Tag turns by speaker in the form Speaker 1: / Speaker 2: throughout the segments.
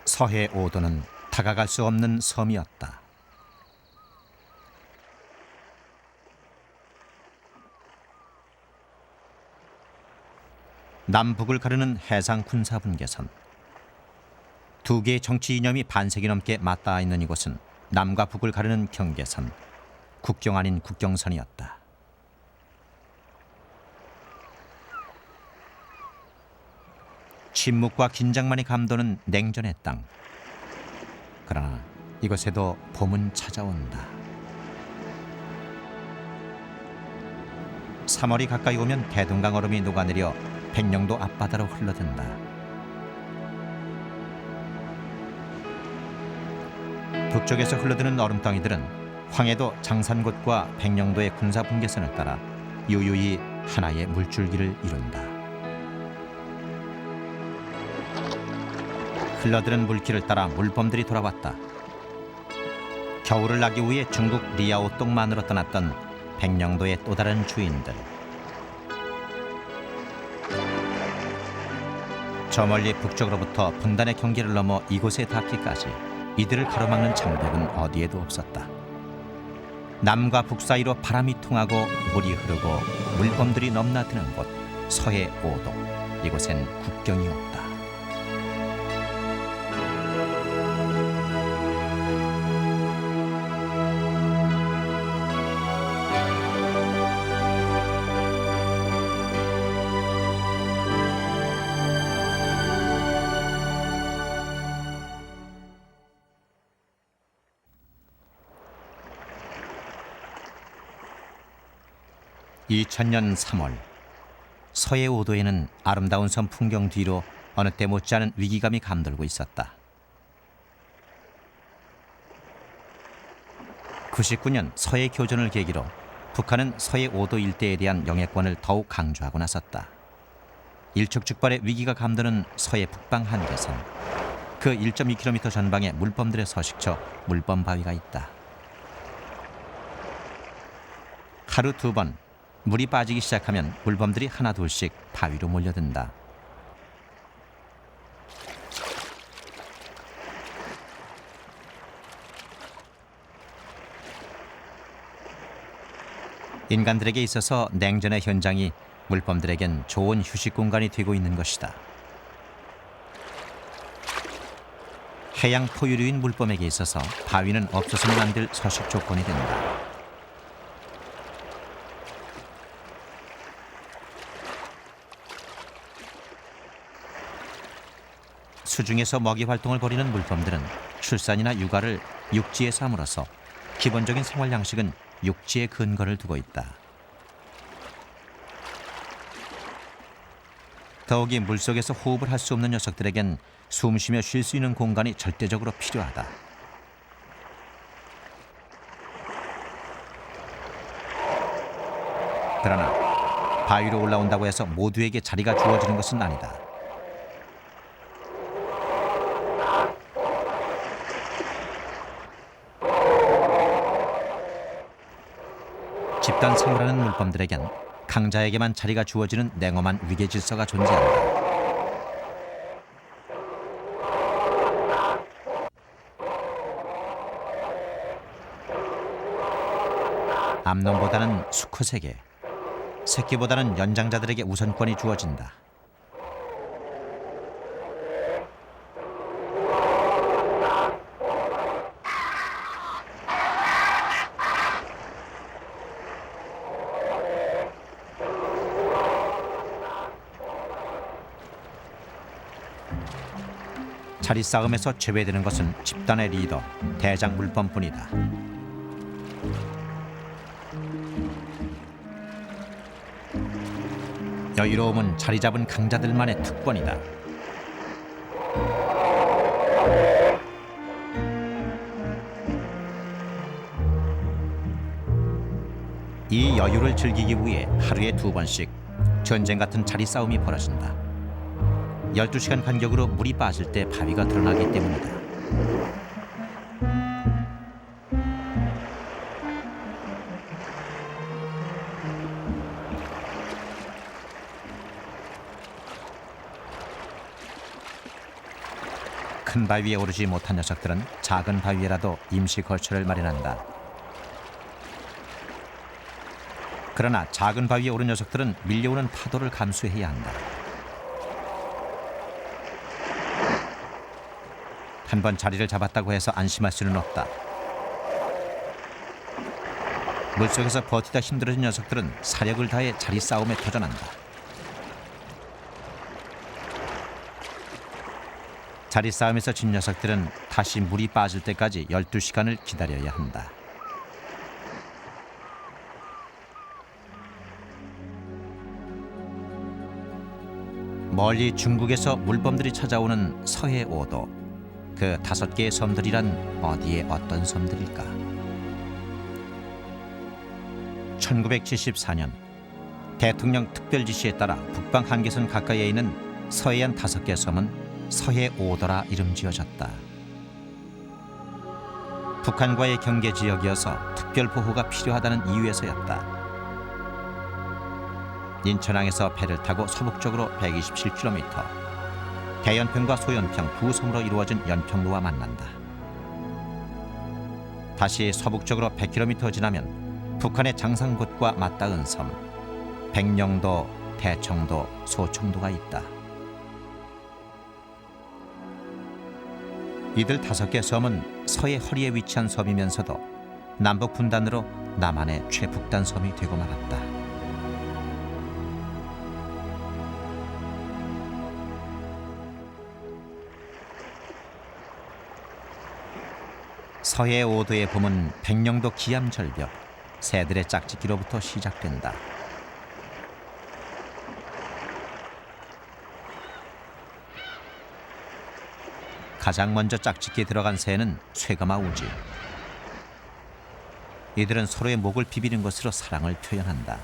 Speaker 1: 서해 오도는 다가갈 수 없는 섬이었다. 남북을 가르는 해상 군사분계선. 두 개의 정치 이념이 반세기 넘게 맞닿아 있는 이곳은 남과 북을 가르는 경계선, 국경 아닌 국경선이었다. 침묵과 긴장만이 감도는 냉전의 땅. 그러나 이곳에도 봄은 찾아온다. 3월이 가까이 오면 대동강 얼음이 녹아내려 백령도 앞바다로 흘러든다. 북쪽에서 흘러드는 얼음덩이들은 황해도 장산곳과 백령도의 군사분계선을 따라 유유히 하나의 물줄기를 이룬다. 흘러드는 물길을 따라 물범들이 돌아왔다. 겨울을 나기 위해 중국 리아오 똥만으로 떠났던 백령도의 또 다른 주인들. 저 멀리 북쪽으로부터 분단의 경계를 넘어 이곳에 닿기까지 이들을 가로막는 장벽은 어디에도 없었다. 남과 북 사이로 바람이 통하고 물이 흐르고 물범들이 넘나드는 곳 서해 오도. 이곳엔 국경이 없다. (2000년 3월) 서해 오도에는 아름다운 섬 풍경 뒤로 어느 때 못지않은 위기감이 감돌고 있었다. 99년 서해 교전을 계기로 북한은 서해 오도 일대에 대한 영해권을 더욱 강조하고 나섰다. 일촉즉발의 위기가 감도는 서해 북방 한계선. 그 1.2km 전방에 물범들의 서식처 물범바위가 있다. 하루 2번 물이 빠지기 시작하면 물범들이 하나 둘씩 바위로 몰려든다. 인간들에게 있어서 냉전의 현장이 물범들에겐 좋은 휴식 공간이 되고 있는 것이다. 해양 포유류인 물범에게 있어서 바위는 없어서는 안 될 서식 조건이 된다. 수중에서 먹이 활동을 벌이는 물범들은 출산이나 육아를 육지에서 함으로써 기본적인 생활 양식은 육지에 근거를 두고 있다. 더욱이 물속에서 호흡을 할 수 없는 녀석들에겐 숨쉬며 쉴 수 있는 공간이 절대적으로 필요하다. 그러나 바위로 올라온다고 해서 모두에게 자리가 주어지는 것은 아니다. 집단 생활하는 물범들에겐 강자에게만 자리가 주어지는 냉엄한 위계 질서가 존재한다. 암놈보다는 수컷에게, 새끼보다는 연장자들에게 우선권이 주어진다. 자리 싸움에서 제외되는 것은 집단의 리더, 대장 물범뿐이다. 여유로움은 자리 잡은 강자들만의 특권이다. 이 여유를 즐기기 위해 하루에 2번씩 전쟁 같은 자리 싸움이 벌어진다. 12시간 간격으로 물이 빠질 때 바위가 드러나기 때문이다. 큰 바위에 오르지 못한 녀석들은 작은 바위에라도 임시 거처를 마련한다. 그러나 작은 바위에 오른 녀석들은 밀려오는 파도를 감수해야 한다. 한 번 자리를 잡았다고 해서 안심할 수는 없다. 물속에서 버티다 힘들어진 녀석들은 사력을 다해 자리 싸움에 도전한다. 자리 싸움에서 진 녀석들은 다시 물이 빠질 때까지 12시간을 기다려야 한다. 멀리 중국에서 물범들이 찾아오는 서해 오도. 그 5개의 섬들이란 어디에 어떤 섬들일까? 1974년 대통령 특별 지시에 따라 북방 한계선 가까이에 있는 서해안 5개 섬은 서해 오도라 이름 지어졌다. 북한과의 경계 지역이어서 특별 보호가 필요하다는 이유에서였다. 인천항에서 배를 타고 서북쪽으로 127km, 대연평과 소연평 두 섬으로 이루어진 연평로와 만난다. 다시 서북쪽으로 100km 지나면 북한의 장산곳과 맞닿은 섬, 백령도, 대청도, 소청도가 있다. 이들 5개 섬은 서해 허리에 위치한 섬이면서도 남북 분단으로 남한의 최북단 섬이 되고 말았다. 서해 오도의 봄은 백령도 기암절벽, 새들의 짝짓기로부터 시작된다. 가장 먼저 짝짓기에 들어간 새는 쇠가마 우지. 이들은 서로의 목을 비비는 것으로 사랑을 표현한다.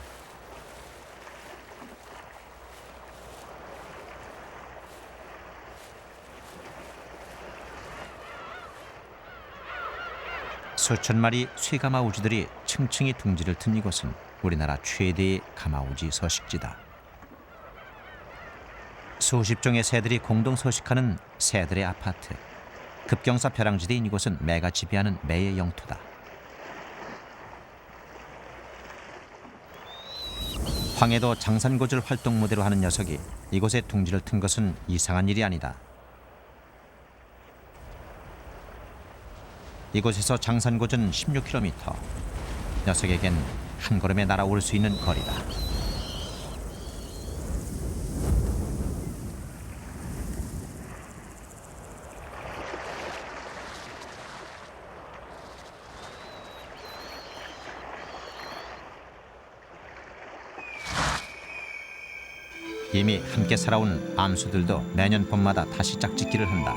Speaker 1: 수천 마리 쇠가마 우지들이 층층이 둥지를 튼 이곳은 우리나라 최대의 가마우지 서식지다. 수십 종의 새들이 공동 서식하는 새들의 아파트. 급경사 벼랑지대인 이곳은 매가 지배하는 매의 영토다. 황해도 장산고절 활동 무대로 하는 녀석이 이곳에 둥지를 튼 것은 이상한 일이 아니다. 이곳에서 장산고전 16km. 녀석에겐 한 걸음에 날아올 수 있는 거리다. 이미 함께 살아온 암수들도 매년 봄마다 다시 짝짓기를 한다.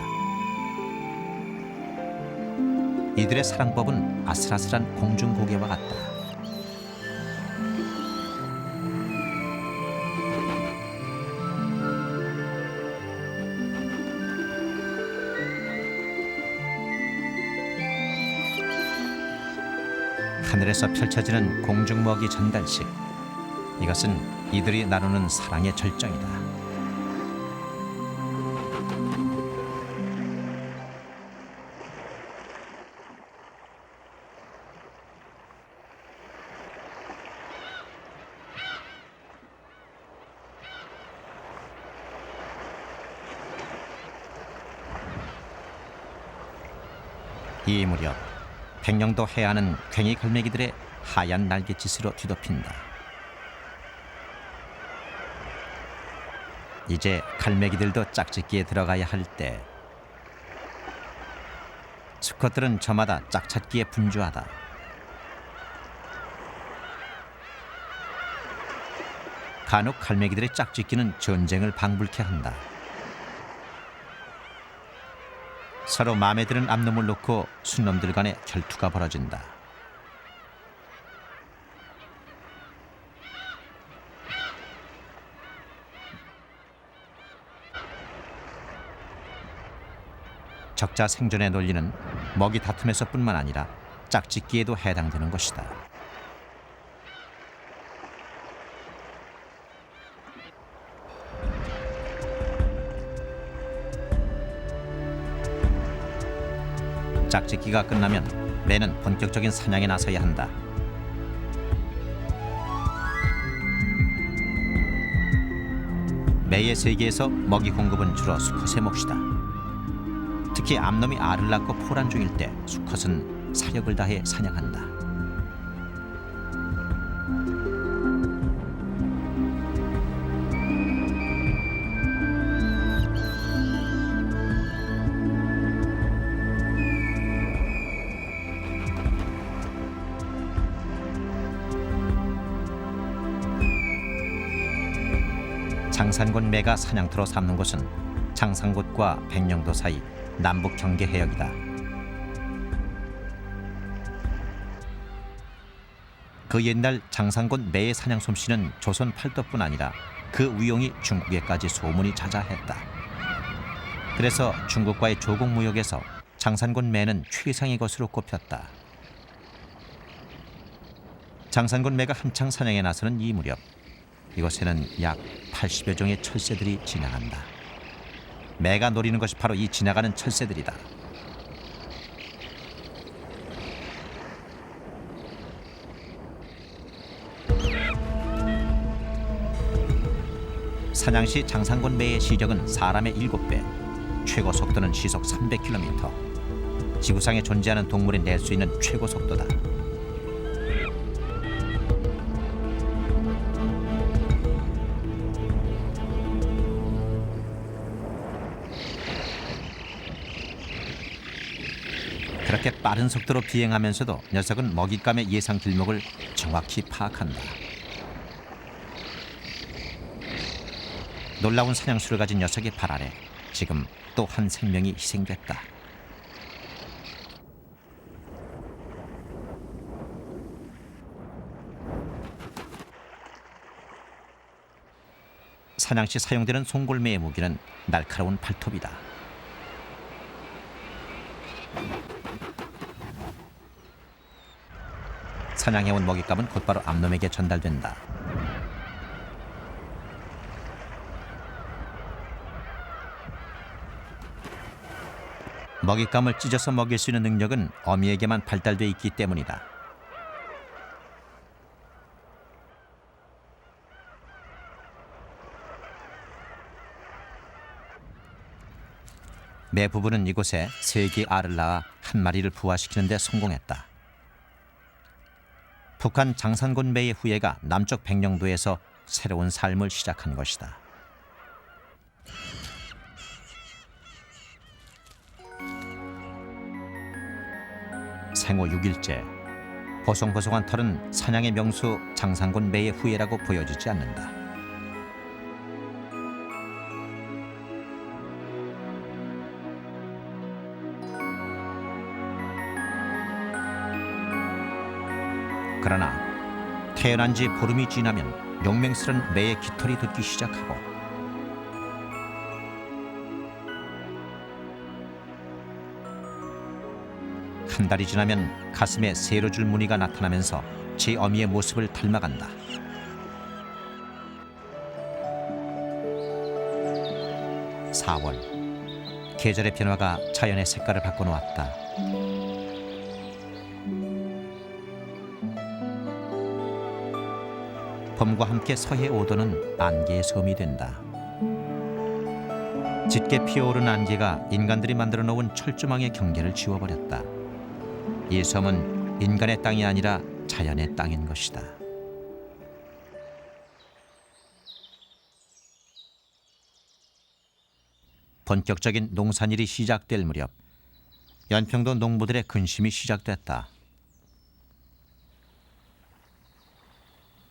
Speaker 1: 이들의 사랑법은 아슬아슬한 공중고개와 같다. 하늘에서 펼쳐지는 공중먹이 전달식. 이것은 이들이 나누는 사랑의 절정이다. 이 무렵 백령도 해안은 괭이 갈매기들의 하얀 날갯짓으로 뒤덮인다. 이제 갈매기들도 짝짓기에 들어가야 할 때. 수컷들은 저마다 짝찾기에 분주하다. 간혹 갈매기들의 짝짓기는 전쟁을 방불케 한다. 서로 마음에 드는 암놈을 놓고 순놈들 간의 결투가 벌어진다. 적자 생존의 논리는 먹이 다툼에서뿐만 아니라 짝짓기에도 해당되는 것이다. 짝짓기가 끝나면 매는 본격적인 사냥에 나서야 한다. 매의 세계에서 먹이 공급은 주로 수컷의 몫이다. 특히 암놈이 알을 낳고 포란 중일 때 수컷은 사력을 다해 사냥한다. 장산곤 매가 사냥터로 삼는 곳은 장산곳과 백령도 사이 남북 경계 해역이다. 그 옛날 장산곤 매의 사냥 솜씨는 조선 팔도뿐 아니라 그 위용이 중국에까지 소문이 자자했다. 그래서 중국과의 조국 무역에서 장산곤 매는 최상의 것으로 꼽혔다. 장산곤 매가 한창 사냥에 나서는 이 무렵 이곳에는 약 80여 종의 철새들이 지나간다. 매가 노리는 것이 바로 이 지나가는 철새들이다. 사냥 시 장산곤 매의 시력은 사람의 7배, 최고 속도는 시속 300km. 지구상에 존재하는 동물이 낼 수 있는 최고 속도다. 그렇게 빠른 속도로 비행하면서도 녀석은 먹잇감의 예상 길목을 정확히 파악한다. 놀라운 사냥수를 가진 녀석의 발 아래 지금 또 한 생명이 희생됐다. 사냥 시 사용되는 송골매의 무기는 날카로운 발톱이다. 사냥해온 먹잇감은 곧바로 암놈에게 전달된다. 먹잇감을 찢어서 먹일 수 있는 능력은 어미에게만 발달돼 있기 때문이다. 매 부부는 이곳에 3개의 알을 낳아 한 마리를 부화시키는 데 성공했다. 북한 장산곤 매의 후예가 남쪽 백령도에서 새로운 삶을 시작한 것이다. 생후 6일째, 보송보송한 털은 사냥의 명수 장산곤 매의 후예라고 보여지지 않는다. 그러나 태어난 지 보름이 지나면 용맹스런 매의 깃털이 돋기 시작하고 한 달이 지나면 가슴에 세로줄 무늬가 나타나면서 제 어미의 모습을 닮아간다. (4월) 계절의 변화가 자연의 색깔을 바꿔놓았다. 봄과 함께 서해 오도는 안개의 섬이 된다. 짙게 피어오른 안개가 인간들이 만들어 놓은 철조망의 경계를 지워버렸다. 이 섬은 인간의 땅이 아니라 자연의 땅인 것이다. 본격적인 농산일이 시작될 무렵 연평도 농부들의 근심이 시작됐다.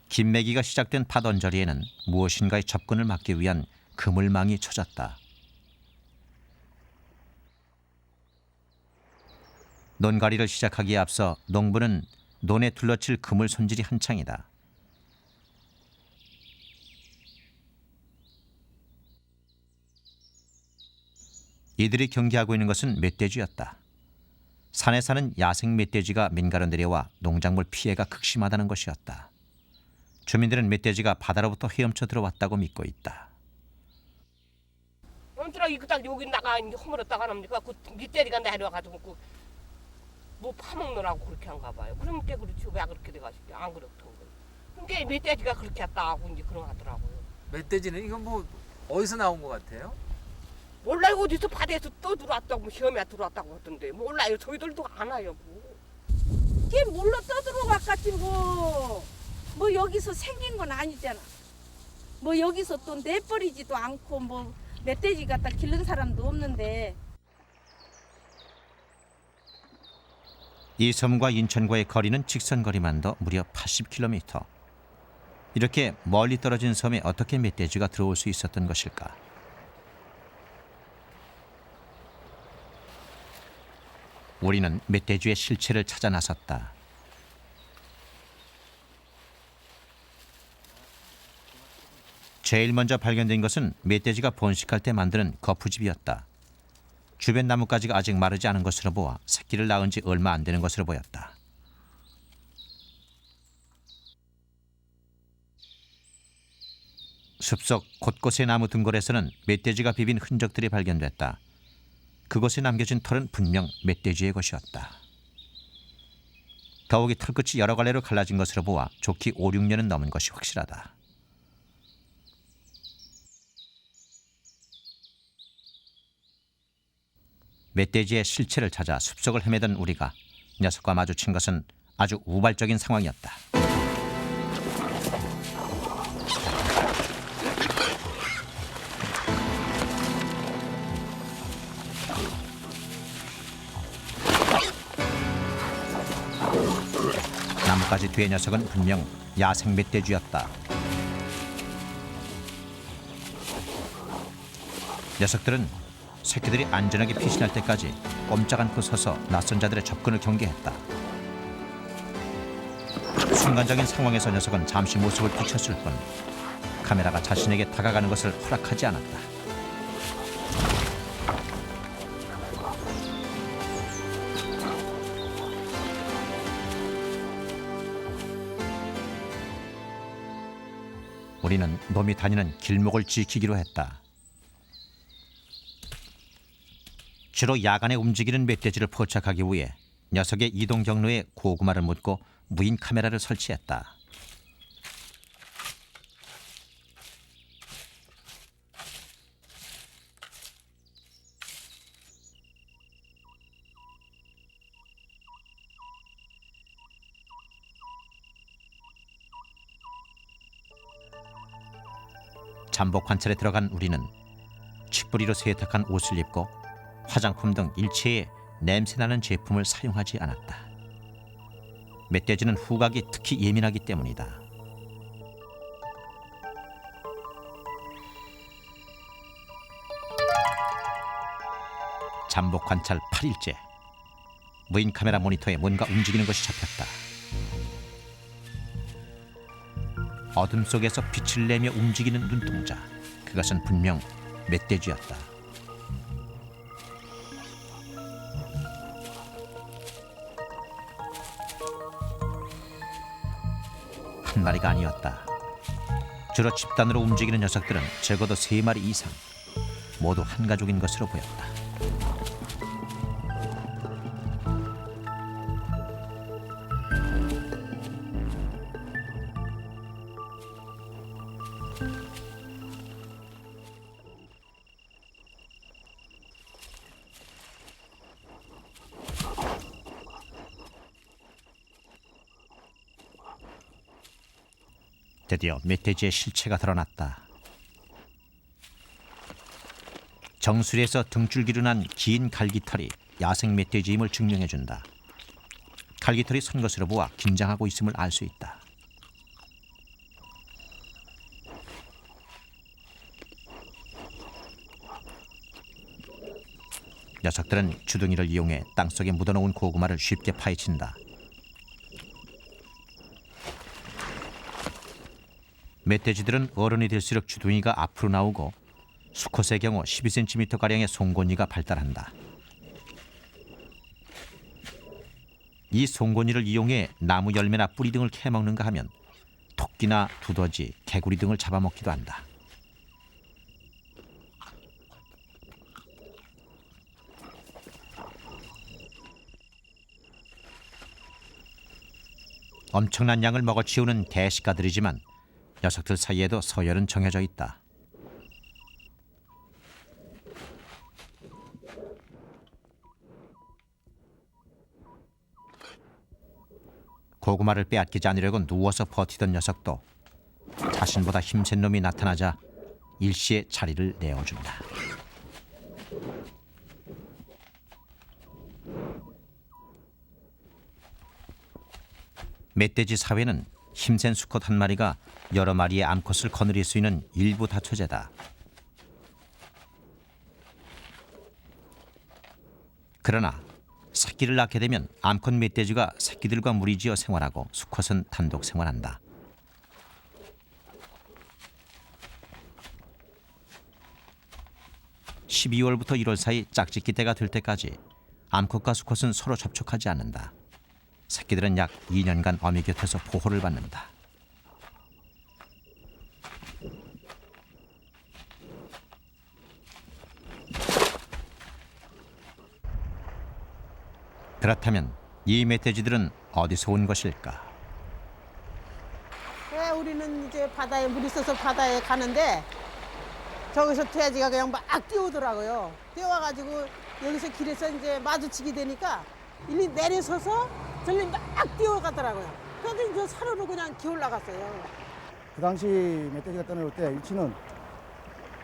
Speaker 1: 김매기가 시작된 밭 언저리에는 무엇인가의 접근을 막기 위한 그물망이 쳐졌다. 논가리를 시작하기에 앞서 농부는 논에 둘러칠 그물 손질이 한창이다. 이들이 경계하고 있는 것은 멧돼지였다. 산에 사는 야생 멧돼지가 민가로 내려와 농작물 피해가 극심하다는 것이었다. 주민들은 멧돼지가 바다로부터 헤엄쳐 들어왔다고 믿고 있다.
Speaker 2: 엄청 이거 딱 여기 나가 허물었다가 합니까? 그 멧돼지가 내려와가지고 뭐 파먹느라고 그렇게 한가 봐요. 그러니까 그렇지 왜 그렇게 돼가지고 안 그렇던 거. 그러니까 멧돼지가 그렇게 했다 하고 이제 그런 거 하더라고요.
Speaker 3: 멧돼지는 이건 뭐 어디서 나온 것 같아요?
Speaker 2: 몰라요. 어디서 바다에서 또 들어왔다고 시험에 들어왔다고 하던데 몰라요. 저희들도 안 와요. 뭐.
Speaker 4: 걔 몰라 떠들어갔겠지 뭐. 뭐 여기서 생긴 건 아니잖아. 뭐 여기서 또 내버리지도 않고 뭐 멧돼지 갖다 기른 사람도 없는데.
Speaker 1: 이 섬과 인천과의 거리는 직선거리만도 무려 80km. 이렇게 멀리 떨어진 섬에 어떻게 멧돼지가 들어올 수 있었던 것일까? 우리는 멧돼지의 실체를 찾아 나섰다. 제일 먼저 발견된 것은 멧돼지가 번식할 때 만드는 거푸집이었다. 주변 나뭇가지가 아직 마르지 않은 것으로 보아 새끼를 낳은 지 얼마 안 되는 것으로 보였다. 숲속 곳곳의 나무 등골에서는 멧돼지가 비빈 흔적들이 발견됐다. 그곳에 남겨진 털은 분명 멧돼지의 것이었다. 더욱이 털끝이 여러 갈래로 갈라진 것으로 보아 좋기 5, 6년은 넘은 것이 확실하다. 멧돼지의 실체를 찾아 숲속을 헤매던 우리가 녀석과 마주친 것은 아주 우발적인 상황이었다. 나뭇가지 뒤의 녀석은 분명 야생 멧돼지였다. 녀석들은 새끼들이 안전하게 피신할 때까지 꼼짝 않고 서서 낯선 자들의 접근을 경계했다. 순간적인 상황에서 녀석은 잠시 모습을 비쳤을 뿐 카메라가 자신에게 다가가는 것을 허락하지 않았다. 우리는 놈이 다니는 길목을 지키기로 했다. 주로 야간에 움직이는 멧돼지를 포착하기 위해 녀석의 이동 경로에 고구마를 묻고 무인 카메라를 설치했다. 잠복 관찰에 들어간 우리는 칡뿌리로 세탁한 옷을 입고 화장품 등 일체의 냄새나는 제품을 사용하지 않았다. 멧돼지는 후각이 특히 예민하기 때문이다. 잠복 관찰 8일째. 무인 카메라 모니터에 뭔가 움직이는 것이 잡혔다. 어둠 속에서 빛을 내며 움직이는 눈동자. 그것은 분명 멧돼지였다. 한 마리가 아니었다. 주로 집단으로 움직이는 녀석들은 적어도 3마리 이상, 모두 한 가족인 것으로 보였다. 드디어 멧돼지의 실체가 드러났다. 정수리에서 등줄기로 난 긴 갈기털이 야생 멧돼지임을 증명해준다. 갈기털이 선 것으로 보아 긴장하고 있음을 알 수 있다. 녀석들은 주둥이를 이용해 땅속에 묻어놓은 고구마를 쉽게 파헤친다. 멧돼지들은 어른이 될수록 주둥이가 앞으로 나오고 수컷의 경우 12cm가량의 송곳니가 발달한다. 이 송곳니를 이용해 나무 열매나 뿌리 등을 캐먹는가 하면 토끼나 두더지, 개구리 등을 잡아먹기도 한다. 엄청난 양을 먹어치우는 대식가들이지만 녀석들 사이에도 서열은 정해져 있다. 고구마를 빼앗기지 않으려고 누워서 버티던 녀석도 자신보다 힘센 놈이 나타나자 일시에 자리를 내어준다. 멧돼지 사회는 힘센 수컷 한 마리가 여러 마리의 암컷을 거느릴 수 있는 일부 다처제다. 그러나 새끼를 낳게 되면 암컷 멧돼지가 새끼들과 무리지어 생활하고 수컷은 단독 생활한다. (12월부터 1월) 사이 짝짓기 때가 될 때까지 암컷과 수컷은 서로 접촉하지 않는다. 새끼들은 약 2년간 어미 곁에서 보호를 받는다. 그렇다면 이 멧돼지들은 어디서 온 것일까?
Speaker 5: 네, 우리는 이제 바다에 물 있어서 바다에 가는데 저기서 돼지가 그냥 막 뛰어오더라고요. 뛰어와가지고 여기서 길에서 이제 마주치게 되니까 일리 내려서서 저리 막 뛰어가더라고요. 그래서 이제 산으로 그냥 기어올라갔어요.
Speaker 6: 그 당시 멧돼지가 떠나올 때 일치는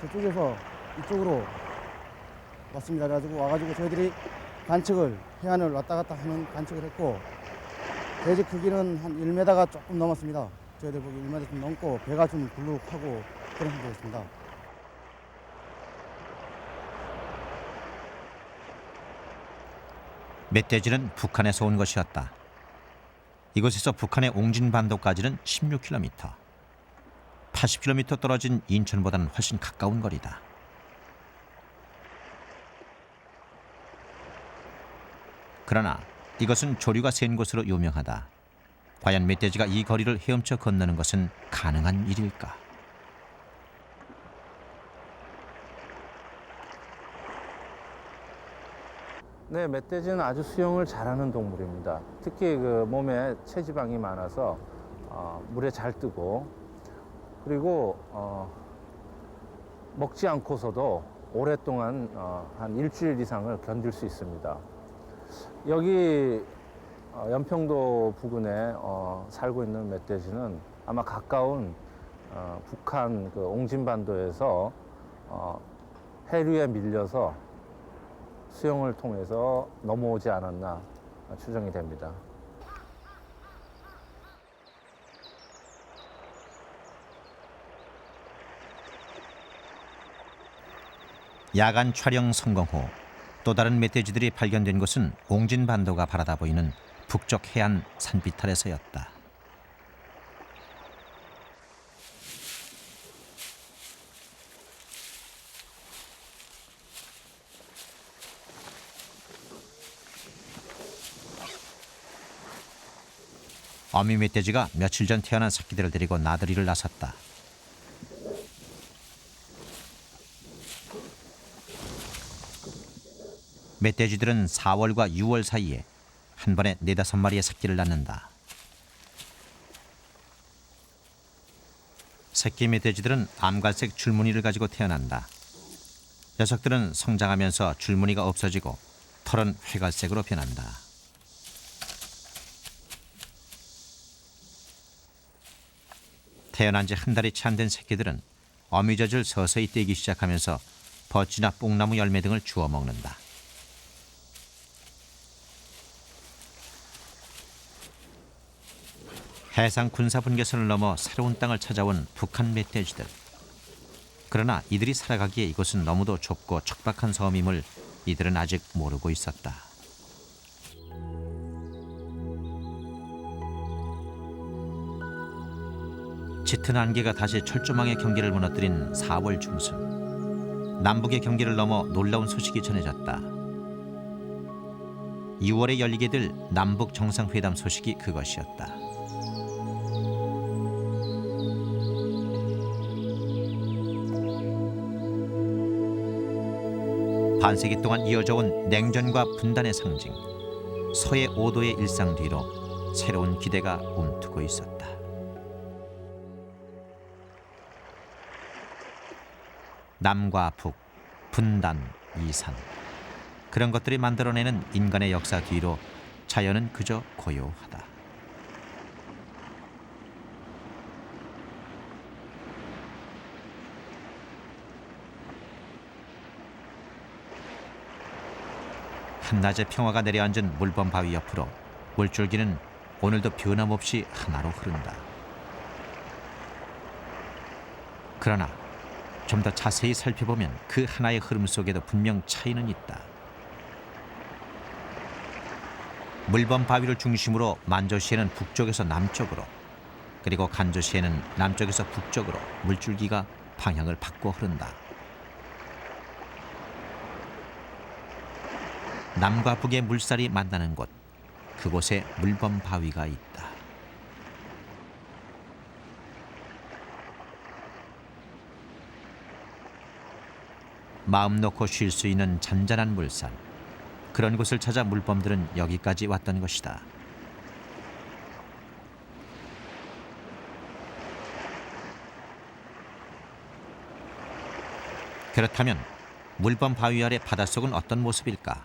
Speaker 6: 저쪽에서 이쪽으로 왔습니다. 그래가지고 와가지고 저희들이 관측을 해안을 왔다 갔다 하는 관측을 했고 돼지 크기는 한 1m가 조금 넘었습니다. 저희들 보기 1m 좀 넘고 배가 좀 불룩하고 그런 상태였습니다.
Speaker 1: 멧돼지는 북한에서 온 것이었다. 이곳에서 북한의 옹진반도까지는 16km. 80km 떨어진 인천보다는 훨씬 가까운 거리다. 그러나 이것은 조류가 센 곳으로 유명하다. 과연 멧돼지가 이 거리를 헤엄쳐 건너는 것은 가능한 일일까?
Speaker 7: 네, 멧돼지는 아주 수영을 잘하는 동물입니다. 특히 그 몸에 체지방이 많아서 물에 잘 뜨고 그리고 먹지 않고서도 오랫동안 한 일주일 이상을 견딜 수 있습니다. 여기 연평도 부근에 살고 있는 멧돼지는 아마 가까운 북한 그 옹진반도에서 해류에 밀려서 수영을 통해서 넘어오지 않았나 추정이 됩니다.
Speaker 1: 야간 촬영 성공 후 또 다른 멧돼지들이 발견된 곳은 옹진반도가 바라다 보이는 북쪽 해안 산비탈에서였다. 어미 멧돼지가 며칠 전 태어난 새끼들을 데리고 나들이를 나섰다. 멧돼지들은 4월과 6월 사이에 한 번에 4-5마리의 새끼를 낳는다. 새끼 멧돼지들은 암갈색 줄무늬를 가지고 태어난다. 녀석들은 성장하면서 줄무늬가 없어지고 털은 회갈색으로 변한다. 태어난 지 한 달이 채 안 된 새끼들은 어미젖을 서서히 떼기 시작하면서 버치나 뽕나무 열매 등을 주워 먹는다. 해상 군사 분계선을 넘어 새로운 땅을 찾아온 북한 멧돼지들. 그러나 이들이 살아가기에 이곳은 너무도 좁고 척박한 섬임을 이들은 아직 모르고 있었다. 짙은 안개가 다시 철조망의 경계를 무너뜨린 4월 중순. 남북의 경계를 넘어 놀라운 소식이 전해졌다. 6월에 열리게 될 남북 정상회담 소식이 그것이었다. 반세기 동안 이어져 온 냉전과 분단의 상징, 서해 5도의 일상 뒤로 새로운 기대가 움트고 있었다. 남과 북, 분단, 이산, 그런 것들이 만들어내는 인간의 역사 뒤로 자연은 그저 고요하다. 한낮의 평화가 내려앉은 물범 바위 옆으로 물줄기는 오늘도 변함없이 하나로 흐른다. 그러나 좀 더 자세히 살펴보면 그 하나의 흐름 속에도 분명 차이는 있다. 물범 바위를 중심으로 만조시에는 북쪽에서 남쪽으로, 그리고 간조시에는 남쪽에서 북쪽으로 물줄기가 방향을 바꿔 흐른다. 남과 북의 물살이 만나는 곳, 그곳에 물범 바위가 있다. 마음 놓고 쉴 수 있는 잔잔한 물살, 그런 곳을 찾아 물범들은 여기까지 왔던 것이다. 그렇다면 물범 바위 아래 바닷속은 어떤 모습일까?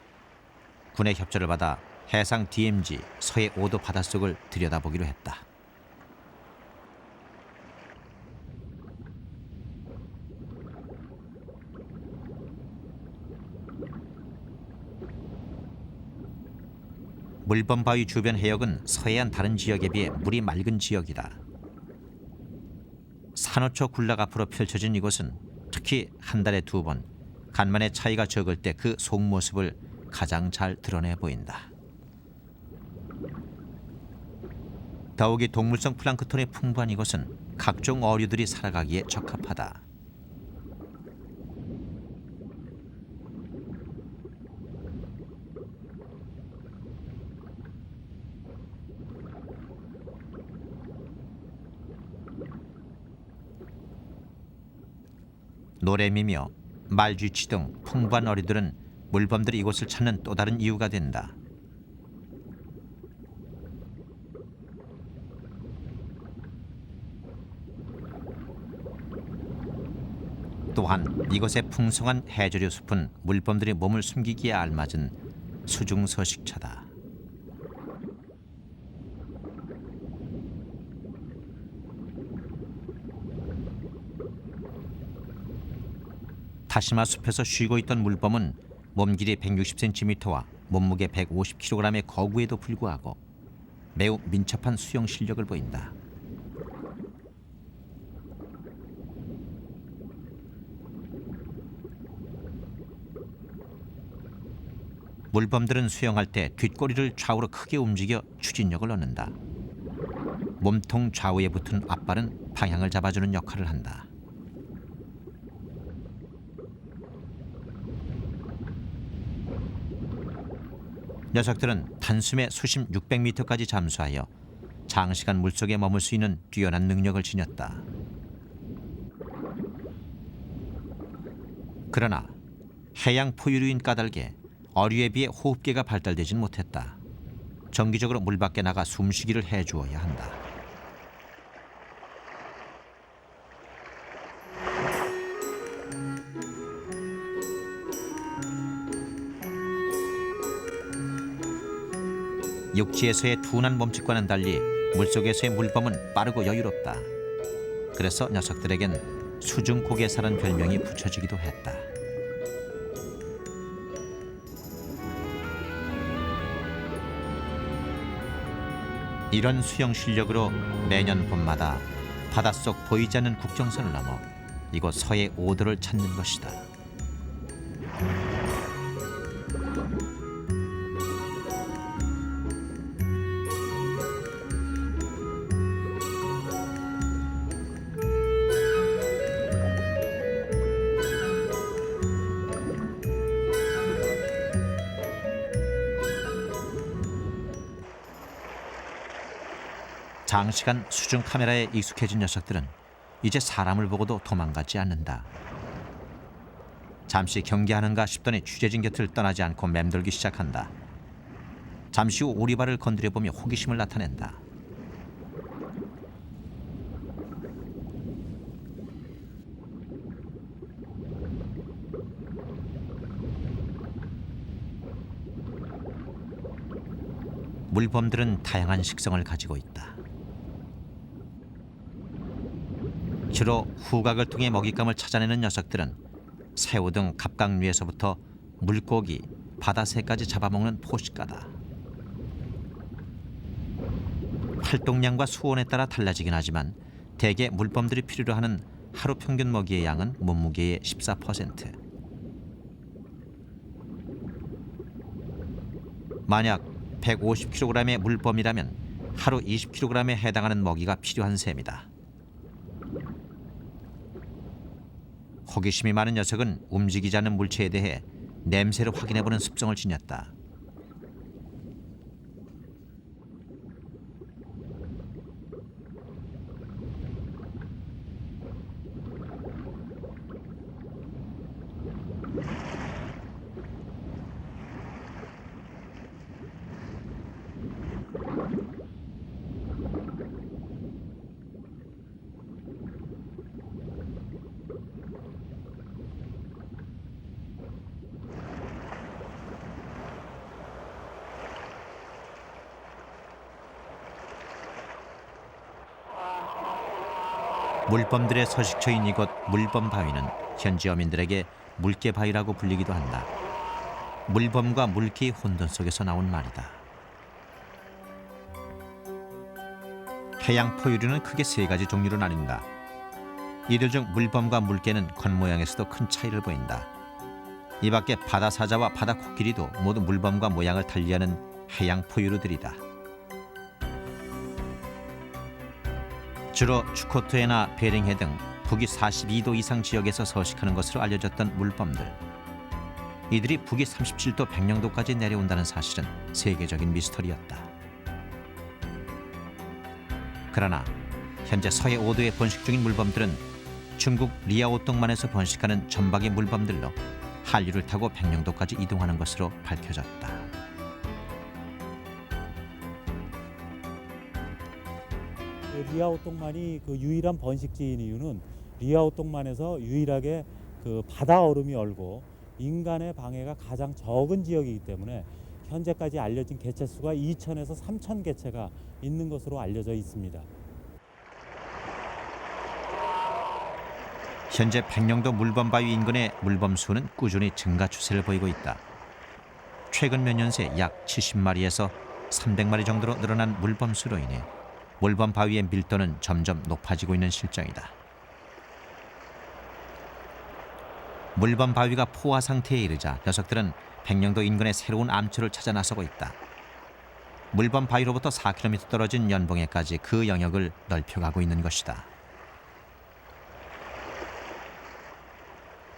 Speaker 1: 군의 협조를 받아 해상 DMZ 서해 5도 바닷속을 들여다보기로 했다. 물범 바위 주변 해역은 서해안 다른 지역에 비해 물이 맑은 지역이다. 산호초 군락 앞으로 펼쳐진 이곳은 특히 한 달에 2번 간만의 차이가 적을 때 그 속모습을 가장 잘 드러내 보인다. 더욱이 동물성 플랑크톤이 풍부한 이곳은 각종 어류들이 살아가기에 적합하다. 노래미며 말쥐치 등 풍부한 어류들은 물범들이 이곳을 찾는 또 다른 이유가 된다. 또한 이곳의 풍성한 해조류 숲은 물범들이 몸을 숨기기에 알맞은 수중서식처다. 다시마 숲에서 쉬고 있던 물범은 몸 길이 160cm와 몸무게 150kg의 거구에도 불구하고 매우 민첩한 수영 실력을 보인다. 물범들은 수영할 때 뒷꼬리를 좌우로 크게 움직여 추진력을 얻는다. 몸통 좌우에 붙은 앞발은 방향을 잡아주는 역할을 한다. 녀석들은 단숨에 수심 600m까지 잠수하여 장시간 물속에 머물 수 있는 뛰어난 능력을 지녔다. 그러나 해양 포유류인 까닭에 어류에 비해 호흡기가 발달되진 못했다. 정기적으로 물 밖에 나가 숨쉬기를 해주어야 한다. 육지에서의 둔한 몸짓과는 달리 물속에서의 물범은 빠르고 여유롭다. 그래서 녀석들에겐 수중고개사라는 별명이 붙여지기도 했다. 이런 수영 실력으로 매년 봄마다 바닷속 보이지 않는 국경선을 넘어 이곳 서해 5도를 찾는 것이다. 장시간 수중 카메라에 익숙해진 녀석들은 이제 사람을 보고도 도망가지 않는다. 잠시 경계하는가 싶더니 취재진 곁을 떠나지 않고 맴돌기 시작한다. 잠시 후 오리발을 건드려보며 호기심을 나타낸다. 물범들은 다양한 식성을 가지고 있다. 주로 후각을 통해 먹잇감을 찾아내는 녀석들은 새우 등 갑각류에서부터 물고기, 바다새까지 잡아먹는 포식가다. 활동량과 수온에 따라 달라지긴 하지만 대개 물범들이 필요로 하는 하루 평균 먹이의 양은 몸무게의 14%. 만약 150kg의 물범이라면 하루 20kg에 해당하는 먹이가 필요한 셈이다. 호기심이 많은 녀석은 움직이지 않는 물체에 대해 냄새를 확인해보는 습성을 지녔다. 물범들의 서식처인 이곳 물범바위는 현지 어민들에게 물개바위라고 불리기도 한다. 물범과 물개의 혼돈 속에서 나온 말이다. 해양 포유류는 크게 세 가지 종류로 나뉜다. 이들 중 물범과 물개는 겉모양에서도 큰 차이를 보인다. 이 밖에 바다사자와 바다코끼리도 모두 물범과 모양을 달리하는 해양 포유류들이다. 주로 추코토해나 베링해 등 북위 42도 이상 지역에서 서식하는 것으로 알려졌던 물범들. 이들이 북위 37도 백령도까지 내려온다는 사실은 세계적인 미스터리였다. 그러나 현재 서해 5도에 번식 중인 물범들은 중국 리아오똥만에서 번식하는 점박이 물범들로 한류를 타고 백령도까지 이동하는 것으로 밝혀졌다.
Speaker 8: 리아오똥만이 그 유일한 번식지인 이유는 리아오똥만에서 유일하게 그 바다 얼음이 얼고 인간의 방해가 가장 적은 지역이기 때문에 현재까지 알려진 개체 수가 2,000에서 3,000 개체가 있는 것으로 알려져 있습니다.
Speaker 1: 현재 백령도 물범바위 인근의 물범 수는 꾸준히 증가 추세를 보이고 있다. 최근 몇 년 새 약 70마리에서 300마리 정도로 늘어난 물범 수로 인해 물범 바위의 밀도는 점점 높아지고 있는 실정이다. 물범 바위가 포화 상태에 이르자 녀석들은 백령도 인근의 새로운 암초를 찾아 나서고 있다. 물범 바위로부터 4km 떨어진 연봉에까지 그 영역을 넓혀가고 있는 것이다.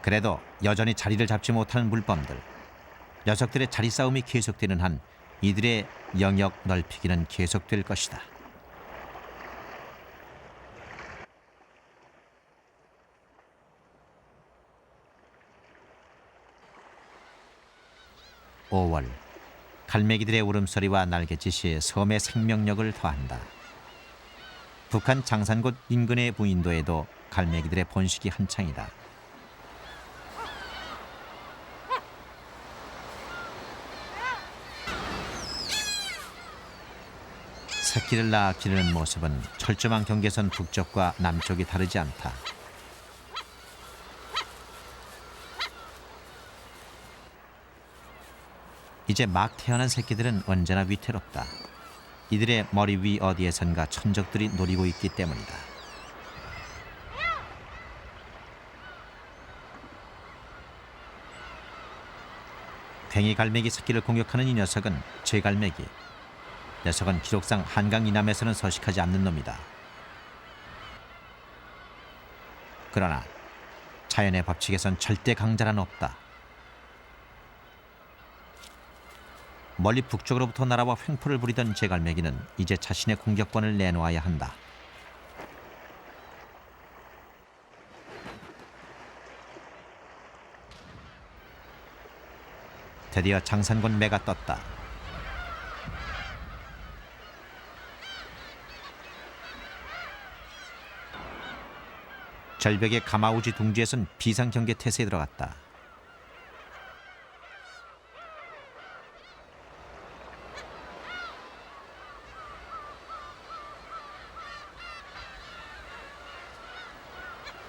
Speaker 1: 그래도 여전히 자리를 잡지 못하는 물범들. 녀석들의 자리 싸움이 계속되는 한 이들의 영역 넓히기는 계속될 것이다. (5월) 갈매기들의 울음소리와 날갯짓이 섬의 생명력을 더한다. 북한 장산곶 인근의 무인도에도 갈매기들의 번식이 한창이다. 새끼를 낳아 기르는 모습은 철조망 경계선 북쪽과 남쪽이 다르지 않다. 이제 막 태어난 새끼들은 언제나 위태롭다. 이들의 머리 위 어디에선가 천적들이 노리고 있기 때문이다. 괭이 갈매기 새끼를 공격하는 이 녀석은 쇠갈매기. 녀석은 기록상 한강 이남에서는 서식하지 않는 놈이다. 그러나 자연의 법칙에선 절대 강자란 없다. 멀리 북쪽으로부터 날아와 횡포를 부리던 제갈매기는 이제 자신의 공격권을 내놓아야 한다. 드디어 장산곶 매가 떴다. 절벽의 가마우지 둥지에선 비상경계 태세에 들어갔다.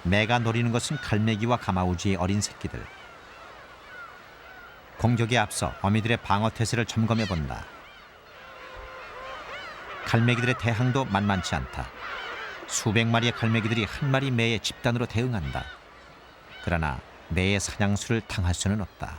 Speaker 1: 매가 노리는 것은 갈매기와 가마우지의 어린 새끼들. 공격에 앞서 어미들의 방어 태세를 점검해 본다. 갈매기들의 대항도 만만치 않다. 수백 마리의 갈매기들이 한 마리 매의 집단으로 대응한다. 그러나 매의 사냥수를 당할 수는 없다.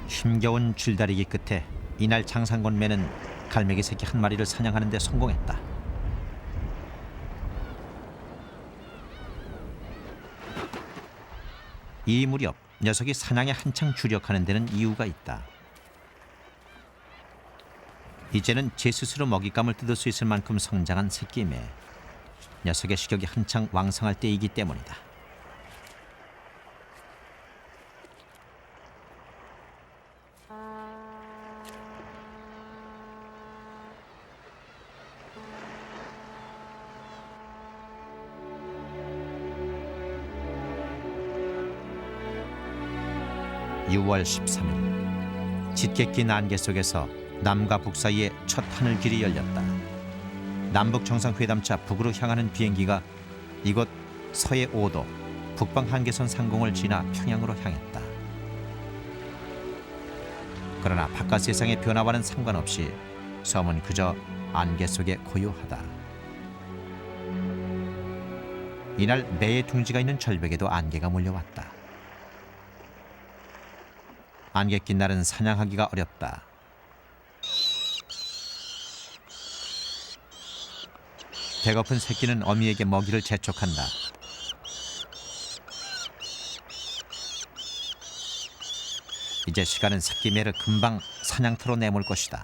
Speaker 1: 힘겨운 줄다리기 끝에 이날 장상권 매는 갈매기 새끼 한 마리를 사냥하는 데 성공했다. 이 무렵 녀석이 사냥에 한창 주력하는 데는 이유가 있다. 이제는 제 스스로 먹잇감을 뜯을 수 있을 만큼 성장한 새끼 매. 녀석의 식욕이 한창 왕성할 때이기 때문이다. (6월 13일) 짙게 낀 안개 속에서 남과 북 사이에 첫 하늘길이 열렸다. 남북 정상회담차 북으로 향하는 비행기가 이곳 서해 5도 북방 한계선 상공을 지나 평양으로 향했다. 그러나 바깥 세상의 변화와는 상관없이 섬은 그저 안개 속에 고요하다. 이날 매의 둥지가 있는 절벽에도 안개가 몰려왔다. 안개 낀 날은 사냥하기가 어렵다. 배고픈 새끼는 어미에게 먹이를 재촉한다. 이제 시간은 새끼 매를 금방 사냥터로 내몰 것이다.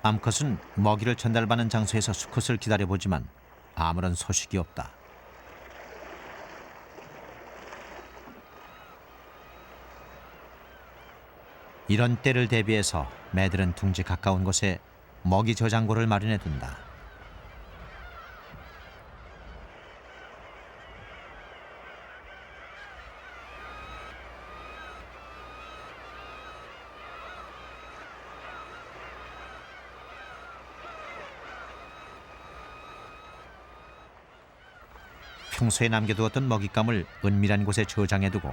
Speaker 1: 암컷은 먹이를 전달받는 장소에서 수컷을 기다려보지만 아무런 소식이 없다. 이런 때를 대비해서 매들은 둥지 가까운 곳에 먹이 저장고를 마련해 둔다. 평소에 남겨두었던 먹잇감을 은밀한 곳에 저장해두고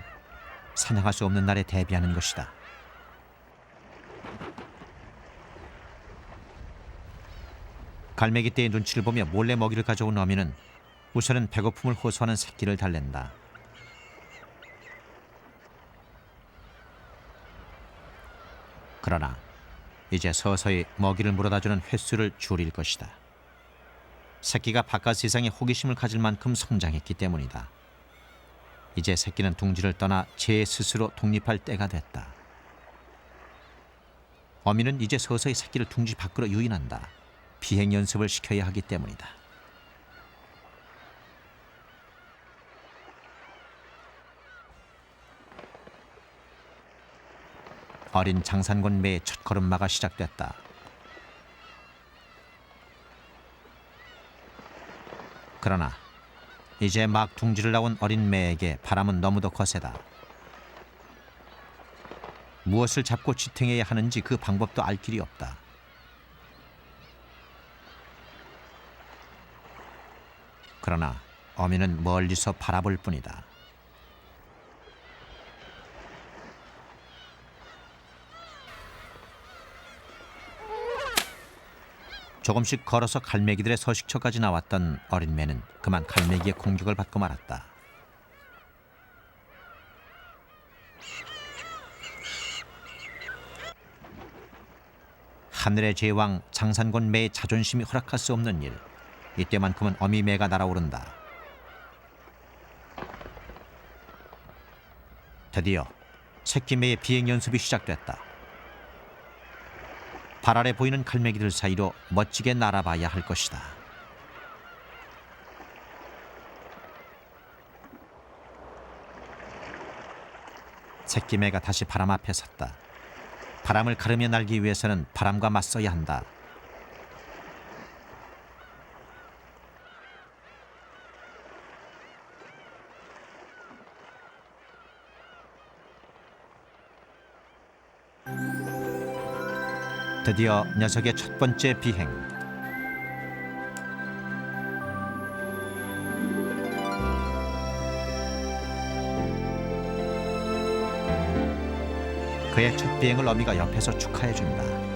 Speaker 1: 사냥할 수 없는 날에 대비하는 것이다. 갈매기 떼의 눈치를 보며 몰래 먹이를 가져온 어미는 우선은 배고픔을 호소하는 새끼를 달랜다. 그러나 이제 서서히 먹이를 물어다주는 횟수를 줄일 것이다. 새끼가 바깥 세상에 호기심을 가질 만큼 성장했기 때문이다. 이제 새끼는 둥지를 떠나 제 스스로 독립할 때가 됐다. 어미는 이제 서서히 새끼를 둥지 밖으로 유인한다. 비행 연습을 시켜야 하기 때문이다. 어린 장산권 매의 첫 걸음마가 시작됐다. 그러나 이제 막 둥지를 나온 어린 매에게 바람은 너무도 거세다. 무엇을 잡고 지탱해야 하는지 그 방법도 알 길이 없다. 그러나 어미는 멀리서 바라볼 뿐이다. 조금씩 걸어서 갈매기들의 서식처까지 나왔던 어린 매는 그만 갈매기의 공격을 받고 말았다. 하늘의 제왕 장산곤 매의 자존심이 허락할 수 없는 일. 이때만큼은 어미 매가 날아오른다. 드디어 새끼 매의 비행 연습이 시작됐다. 발 아래 보이는 갈매기들 사이로 멋지게 날아봐야 할 것이다. 새끼 매가 다시 바람 앞에 섰다. 바람을 가르며 날기 위해서는 바람과 맞서야 한다. 드디어 녀석의 첫 번째 비행. 그의 첫 비행을 어미가 옆에서 축하해준다.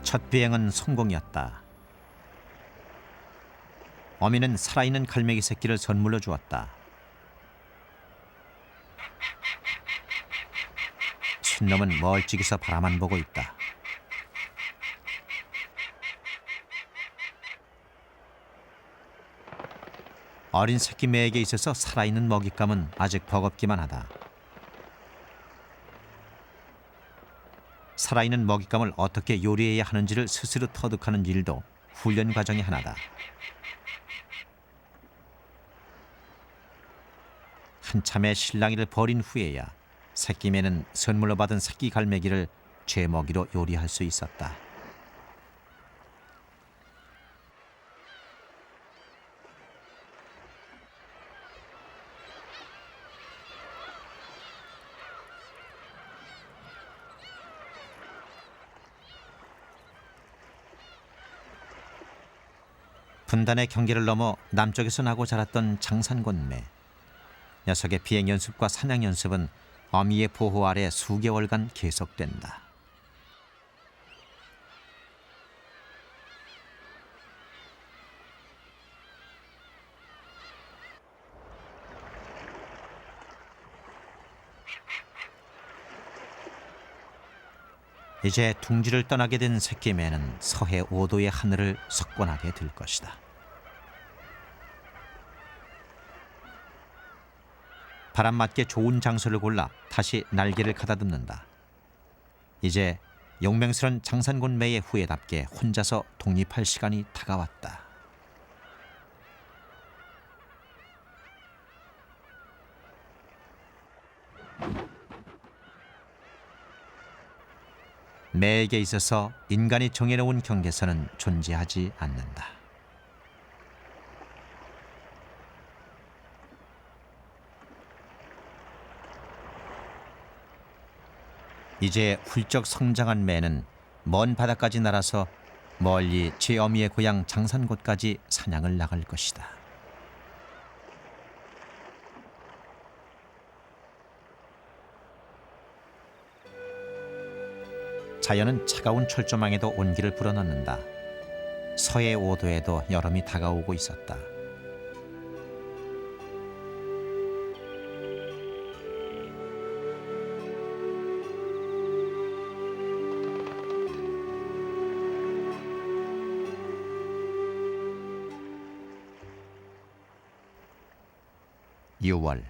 Speaker 1: 첫 비행은 성공이었다. 어미는 살아있는 갈매기 새끼를 선물로 주었다. 순놈은 멀찍이서 바라만 보고 있다. 어린 새끼 매에게 있어서 살아있는 먹잇감은 아직 버겁기만 하다. 살아있는 먹잇감을 어떻게 요리해야 하는지를 스스로 터득하는 일도 훈련 과정의 하나다. 한참의 실랑이를 벌인 후에야 새끼매는 선물로 받은 새끼 갈매기를 제먹이로 요리할 수 있었다. 분단의 경계를 넘어 남쪽에서 나고 자랐던 장산곤매. 녀석의 비행 연습과 사냥 연습은 어미의 보호 아래 수개월간 계속된다. 이제 둥지를 떠나게 된 새끼매는 서해 5도의 하늘을 석권하게 될 것이다. 바람 맞게 좋은 장소를 골라 다시 날개를 가다듬는다. 이제 용맹스런 장산곤매의 후예답게 혼자서 독립할 시간이 다가왔다. 매에게 있어서 인간이 정해놓은 경계선은 존재하지 않는다. 이제 훌쩍 성장한 매는 먼 바다까지 날아서 멀리 제 어미의 고향 장산곳까지 사냥을 나갈 것이다. 자연은 차가운 철조망에도 온기를 불어넣는다. 서해 5도에도 여름이 다가오고 있었다. (6월)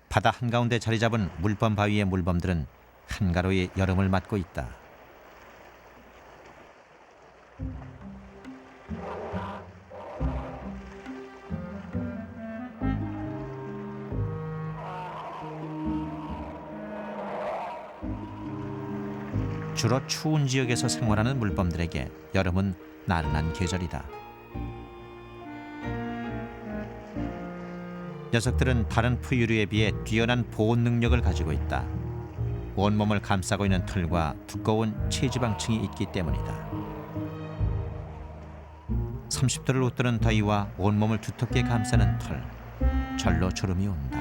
Speaker 1: 바다 한가운데 자리 잡은 물범 바위의 물범들은 한가로이 여름을 맞고 있다. 주로 추운 지역에서 생활하는 물범들에게 여름은 나른한 계절이다. 녀석들은 다른 포유류에 비해 뛰어난 보온 능력을 가지고 있다. 온몸을 감싸고 있는 털과 두꺼운 체지방층이 있기 때문이다. 30도를 웃도는 더위와 온몸을 두텁게 감싸는 털, 절로 졸음이 온다.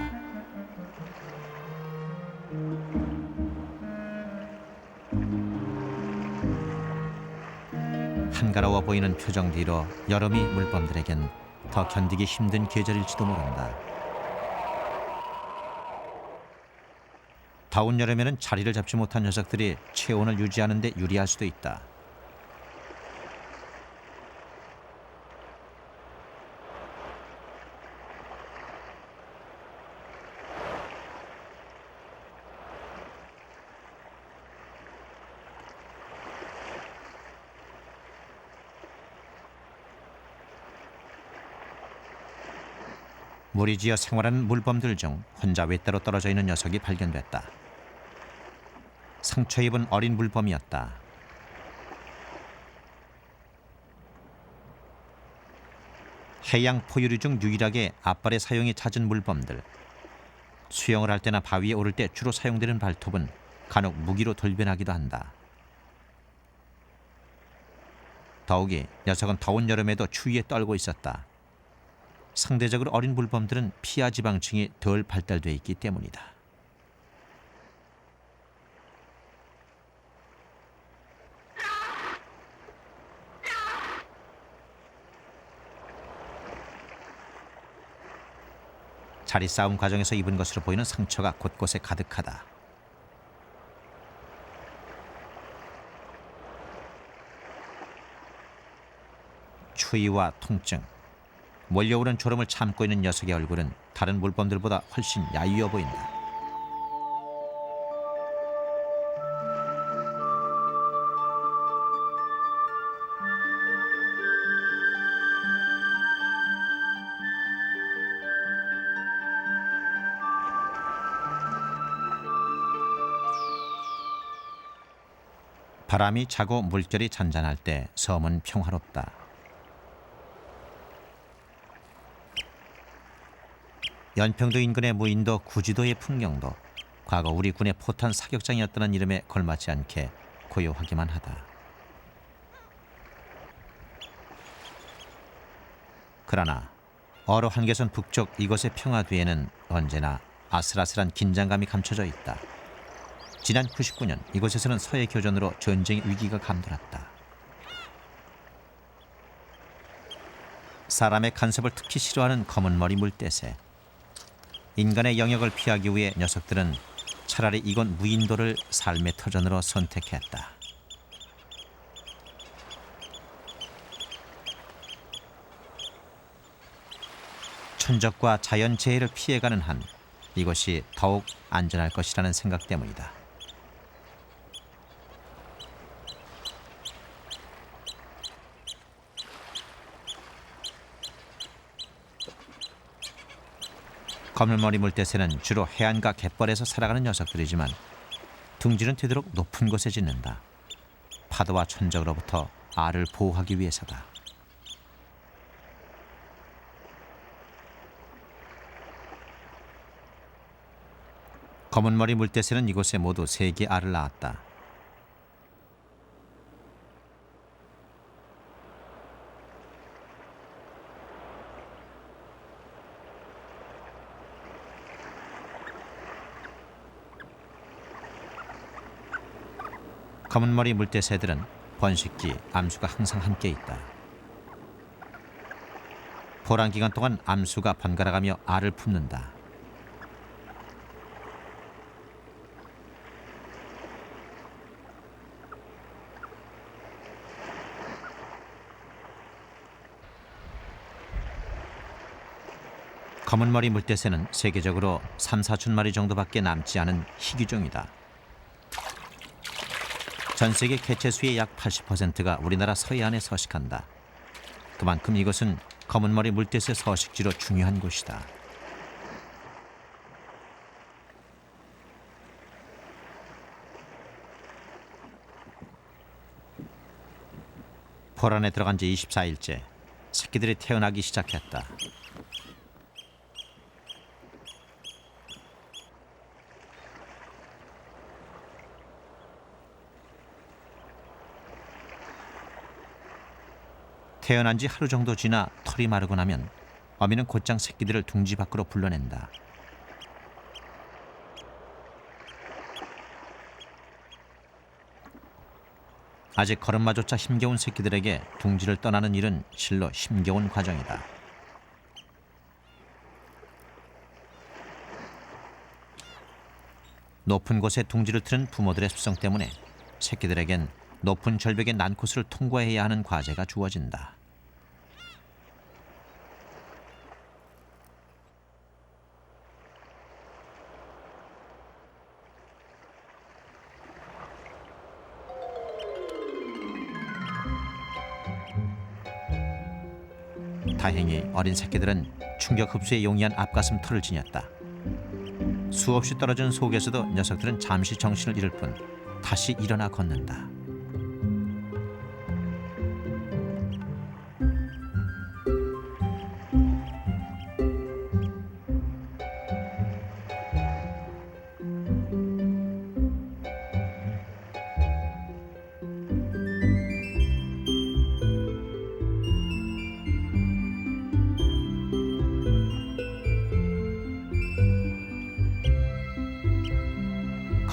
Speaker 1: 한가로워 보이는 표정 뒤로 여름이 물범들에겐 더 견디기 힘든 계절일지도 모른다. 더운 여름에는 자리를 잡지 못한 녀석들이 체온을 유지하는 데 유리할 수도 있다. 무리지어 생활하는 물범들 중 혼자 외따로 떨어져 있는 녀석이 발견됐다. 상처 입은 어린 물범이었다. 해양 포유류 중 유일하게 앞발의 사용이 잦은 물범들. 수영을 할 때나 바위에 오를 때 주로 사용되는 발톱은 간혹 무기로 돌변하기도 한다. 더욱이 녀석은 더운 여름에도 추위에 떨고 있었다. 상대적으로 어린 물범들은 피하 지방층이 덜 발달돼 있기 때문이다. 자리 싸움 과정에서 입은 것으로 보이는 상처가 곳곳에 가득하다. 추위와 통증, 몰려오는 졸음을 참고 있는 녀석의 얼굴은 다른 물범들보다 훨씬 야위어 보인다. 바람이 차고 물결이 잔잔할 때 섬은 평화롭다. 연평도 인근의 무인도 구지도의 풍경도 과거 우리 군의 포탄 사격장이었다는 이름에 걸맞지 않게 고요하기만 하다. 그러나 어로 한계선 북쪽 이곳의 평화 뒤에는 언제나 아슬아슬한 긴장감이 감춰져 있다. 지난 99년 이곳에서는 서해 교전으로 전쟁의 위기가 감돌았다. 사람의 간섭을 특히 싫어하는 검은머리 물대새. 인간의 영역을 피하기 위해 녀석들은 차라리 이곳 무인도를 삶의 터전으로 선택했다. 천적과 자연재해를 피해가는 한 이곳이 더욱 안전할 것이라는 생각 때문이다. 검은머리 물대새는 주로 해안가 갯벌에서 살아가는 녀석들이지만 둥지는 되도록 높은 곳에 짓는다. 파도와 천적으로부터 알을 보호하기 위해서다. 검은머리 물대새는 이곳에 모두 3개 알을 낳았다. 검은머리 물대새들은 번식기, 암수가 항상 함께 있다. 포란 기간 동안 암수가 번갈아가며 알을 품는다. 검은머리 물대새는 세계적으로 3-4천 마리 정도밖에 남지 않은 희귀종이다. 전 세계 개체수의 약 80%가 우리나라 서해안에 서식한다. 그만큼 이것은 검은머리 물대새 서식지로 중요한 곳이다. 풀 안에 들어간 지 24일째 새끼들이 태어나기 시작했다. 태어난 지 하루 정도 지나 털이 마르고 나면 어미는 곧장 새끼들을 둥지 밖으로 불러낸다. 아직 걸음마조차 힘겨운 새끼들에게 둥지를 떠나는 일은 실로 힘겨운 과정이다. 높은 곳에 둥지를 트는 부모들의 습성 때문에 새끼들에겐 높은 절벽의 난코스를 통과해야 하는 과제가 주어진다. 다행히 어린 새끼들은 충격 흡수에 용이한 앞가슴 털을 지녔다. 수없이 떨어진 속에서도 녀석들은 잠시 정신을 잃을 뿐 다시 일어나 걷는다.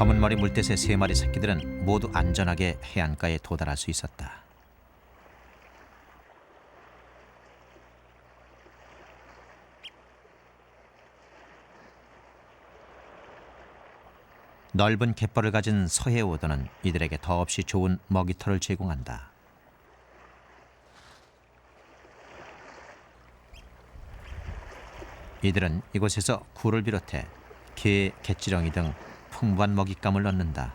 Speaker 1: 검은머리 물대새 3마리 새끼들은 모두 안전하게 해안가에 도달할 수 있었다. 넓은 갯벌을 가진 서해오도는 이들에게 더없이 좋은 먹이터를 제공한다. 이들은 이곳에서 굴을 비롯해 게, 갯지렁이 등 풍부한 먹잇감을 얻는다.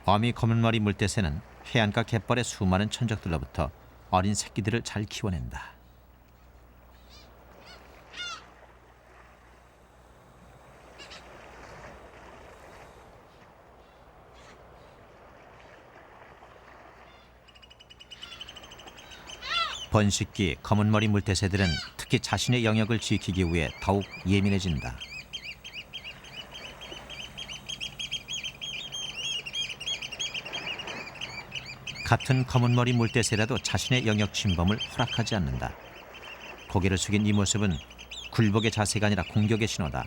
Speaker 1: 어미 검은머리 물대새는 해안가 갯벌의 수많은 천적들로부터 어린 새끼들을 잘 키워낸다. 번식기 검은머리 물대새들은 특히 자신의 영역을 지키기 위해 더욱 예민해진다. 같은 검은머리 물대새라도 자신의 영역 침범을 허락하지 않는다. 고개를 숙인 이 모습은 굴복의 자세가 아니라 공격의 신호다.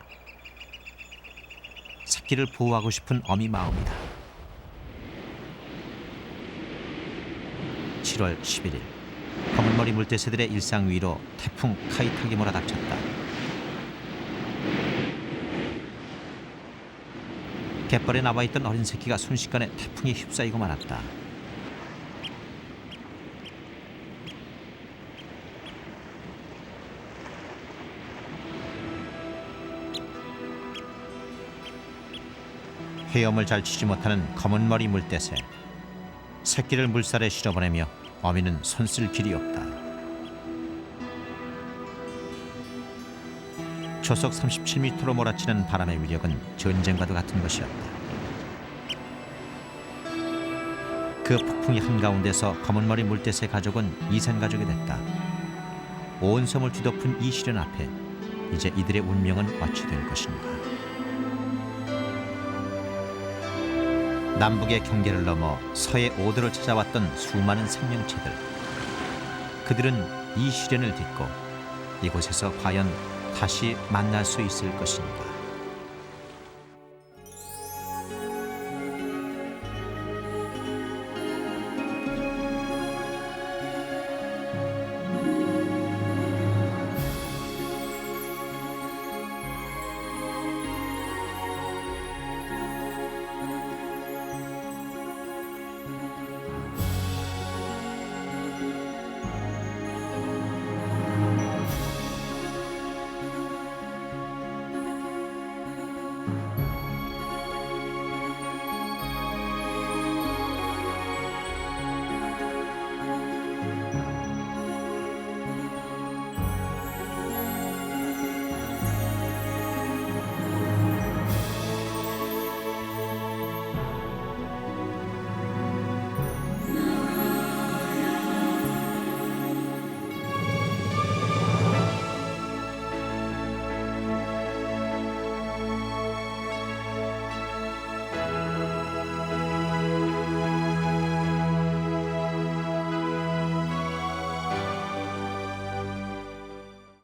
Speaker 1: 새끼를 보호하고 싶은 어미 마음이다. 7월 11일 검은머리 물대새들의 일상 위로 태풍 카이탁이 몰아닥쳤다. 갯벌에 나와있던 어린 새끼가 순식간에 태풍에 휩싸이고 말았다. 헤엄을 잘 치지 못하는 검은머리 물대새. 새끼를 물살에 실어보내며 어미는 손쓸 길이 없다. 초속 37m로 몰아치는 바람의 위력은 전쟁과도 같은 것이었다. 그 폭풍이 한가운데서 검은머리 물대새 가족은 이산가족이 됐다. 온 섬을 뒤덮은 이 시련 앞에 이제 이들의 운명은 어찌 될 것인가. 남북의 경계를 넘어 서해 오도를 찾아왔던 수많은 생명체들. 그들은 이 시련을 딛고 이곳에서 과연 다시 만날 수 있을 것인가.